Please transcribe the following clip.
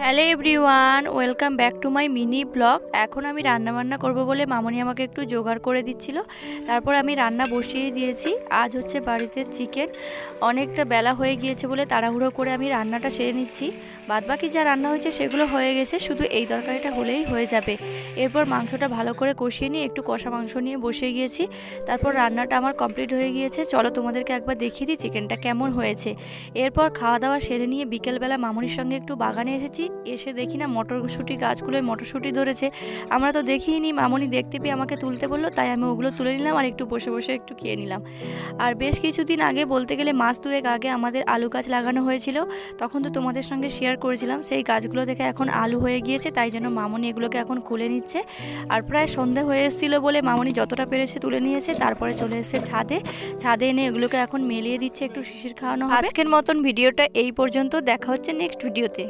Hello everyone, welcome back to my mini blog. এখন আমি রান্না বান্না করব বলে মামনি আমাকে একটু জোগাড় করে দিচ্ছিল। তারপর আমি রান্না বসিয়ে দিয়েছি। আজ হচ্ছে বাড়িতে চিকেন। অনেকটা বেলা হয়ে গিয়েছে বলে তাড়াহুড়ো করে আমি রান্নাটা সেরে নিচ্ছি। বাদবাকি যা রান্না হয়েছে সেগুলো হয়ে গেছে, শুধু এই তরকারিটা হলেই হয়ে যাবে। এরপর মাংসটা ভালো করে কষিয়ে নিয়ে একটু কষা মাংস নিয়ে বসে গিয়েছি। তারপর রান্নাটা আমার কমপ্লিট হয়ে গিয়েছে। চলো তোমাদেরকে একবার দেখিয়ে দিই চিকেনটা কেমন হয়েছে। এরপর খাওয়া দাওয়া সেরে নিয়ে বিকেলবেলা মামনির সঙ্গে একটু বাগানে এসেছি। এসে দেখি না মটরশুঁটি গাছগুলোয় মটরশুঁটি ধরেছে। আমরা তো দেখিনি, মামনি দেখতে পেয়ে আমাকে তুলতে বললো, তাই আমি ওগুলো তুলে নিলাম আর একটু বসে বসে একটু খেয়ে নিলাম। আর বেশ কিছুদিন আগে, বলতে গেলে মাস দুয়েক আগে, আমাদের আলু গাছ লাগানো হয়েছিল। তখন তো তোমাদের সঙ্গে শেয়ার করেছিলাম। সেই গাছগুলো থেকে এখন আলু হয়ে গিয়েছে, তাই জন্য মামনি এগুলোকে এখন খুলে নিচ্ছে। আর প্রায় সন্ধে হয়ে এসেছিলো বলে মামনি যতটা পেরেছে তুলে নিয়েছে। তারপরে চলে এসেছে ছাদে এনে এগুলোকে এখন মেলিয়ে দিচ্ছে, একটু শিশির খাওয়ানো হবে। আজকের মতন ভিডিওটা এই পর্যন্ত, দেখা হচ্ছে নেক্সট ভিডিওতে।